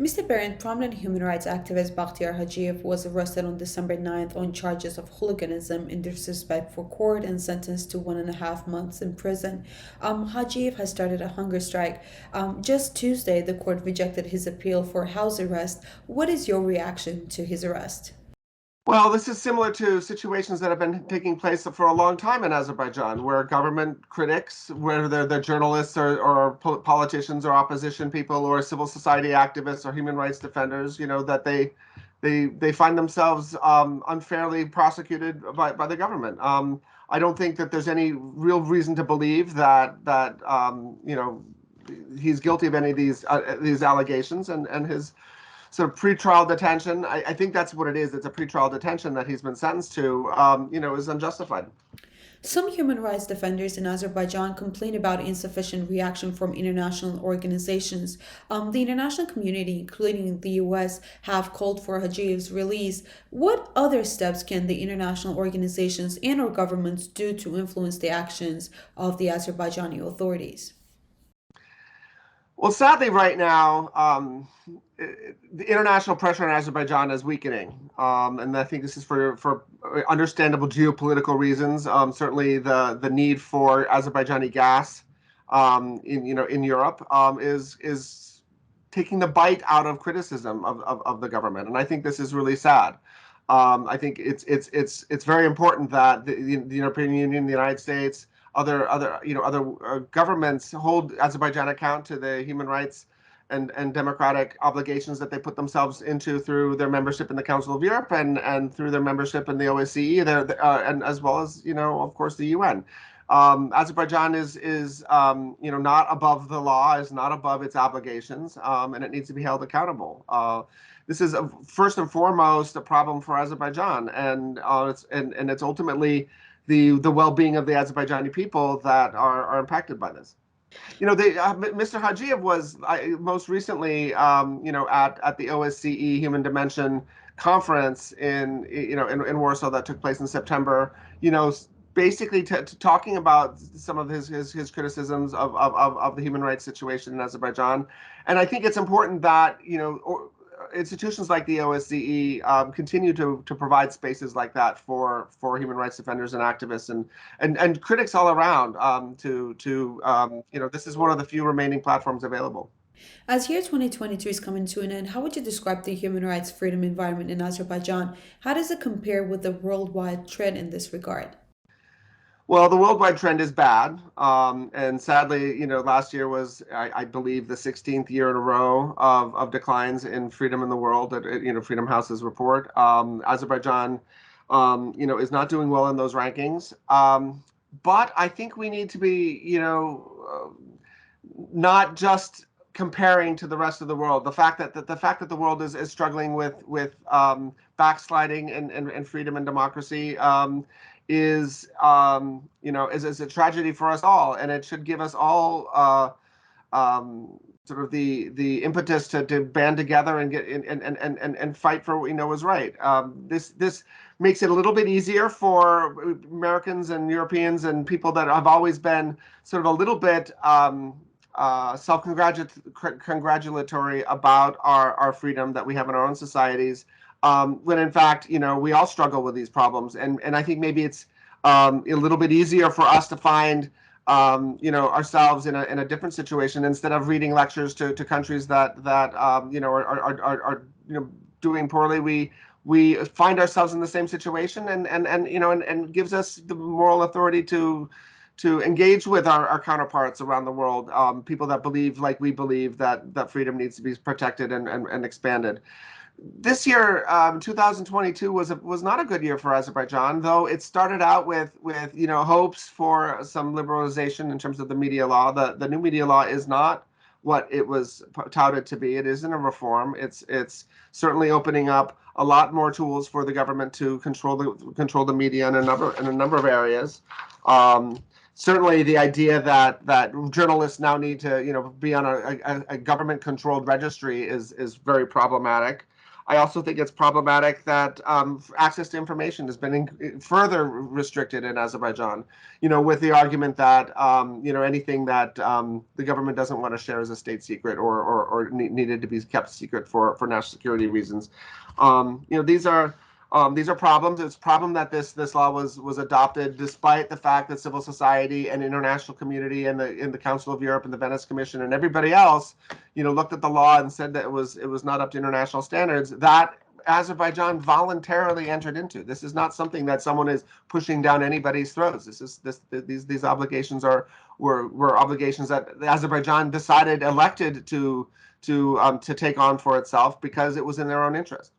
Mr. Behrendt, prominent human rights activist Bakhtiyar Hajiyev was arrested on December 9th on charges of hooliganism and disrespect for court and sentenced to 1.5 months in prison. Hajiyev has started a hunger strike. Just Tuesday, the court rejected his appeal for house arrest. What is your reaction to his arrest? Well, this is similar to situations that have been taking place for a long time in Azerbaijan, where government critics, whether they're journalists or politicians or opposition people or civil society activists or human rights defenders, that they find themselves unfairly prosecuted by the government. I don't think that there's any real reason to believe that he's guilty of any of these allegations, and his sort of pretrial detention. I think that's what it is. It's a pretrial detention that he's been sentenced to, is unjustified. Some human rights defenders in Azerbaijan complain about insufficient reaction from international organizations. The international community, including the US, have called for Hajiyev's release. What other steps can the international organizations and or governments do to influence the actions of the Azerbaijani authorities? Well, sadly, right now, the international pressure on Azerbaijan is weakening, and I think this is for understandable geopolitical reasons. Certainly, the need for Azerbaijani gas in Europe is taking the bite out of criticism of the government, and I think this is really sad. I think it's very important that the European Union, the United States, other governments hold Azerbaijan account to the human rights and democratic obligations that they put themselves into through their membership in the Council of Europe and through their membership in the OSCE, and as well as of course the UN. Azerbaijan is not above the law, is not above its obligations, and it needs to be held accountable. This is first and foremost a problem for Azerbaijan, and it's ultimately the well-being of the Azerbaijani people that are impacted by this. Mr. Hajiyev was most recently, at the OSCE Human Dimension conference in Warsaw that took place in September. Basically talking about some of his criticisms of the human rights situation in Azerbaijan, and I think it's important that institutions like the OSCE continue to provide spaces like that for human rights defenders and activists and critics all around. This is one of the few remaining platforms available. As year 2022 is coming to an end, how would you describe the human rights freedom environment in Azerbaijan? How does it compare with the worldwide trend in this regard? Well, the worldwide trend is bad, and sadly, last year was, I believe, the 16th year in a row of declines in freedom in the world. That Freedom House's report. Azerbaijan, is not doing well in those rankings. But I think we need to be, not just comparing to the rest of the world. The fact that the world is struggling with backsliding and freedom and democracy. Is a tragedy for us all, and it should give us all sort of the impetus to band together and get and fight for what we know is right. This makes it a little bit easier for Americans and Europeans and people that have always been sort of a little bit self-congratulatory about our freedom that we have in our own societies. When in fact, we all struggle with these problems, and I think maybe it's a little bit easier for us to find, ourselves in a different situation instead of reading lectures to countries that are doing poorly. We find ourselves in the same situation, and gives us the moral authority to engage with our counterparts around the world, people that believe like we believe that freedom needs to be protected and expanded. This year, 2022 was not a good year for Azerbaijan, though it started out with hopes for some liberalization in terms of the media law. The new media law is not what it was touted to be. It isn't a reform. It's certainly opening up a lot more tools for the government to control the media in a number of areas. Certainly, the idea that journalists now need to be on a government-controlled registry is very problematic. I also think it's problematic that access to information has been further restricted in Azerbaijan, with the argument that, anything that the government doesn't want to share is a state secret or needed to be kept secret for national security reasons. These are problems. It's a problem that this law was adopted despite the fact that civil society and international community and the Council of Europe and the Venice Commission and everybody else, looked at the law and said that it was not up to international standards. That Azerbaijan voluntarily entered into. This is not something that someone is pushing down anybody's throats. These obligations were obligations that Azerbaijan elected to take on for itself because it was in their own interest.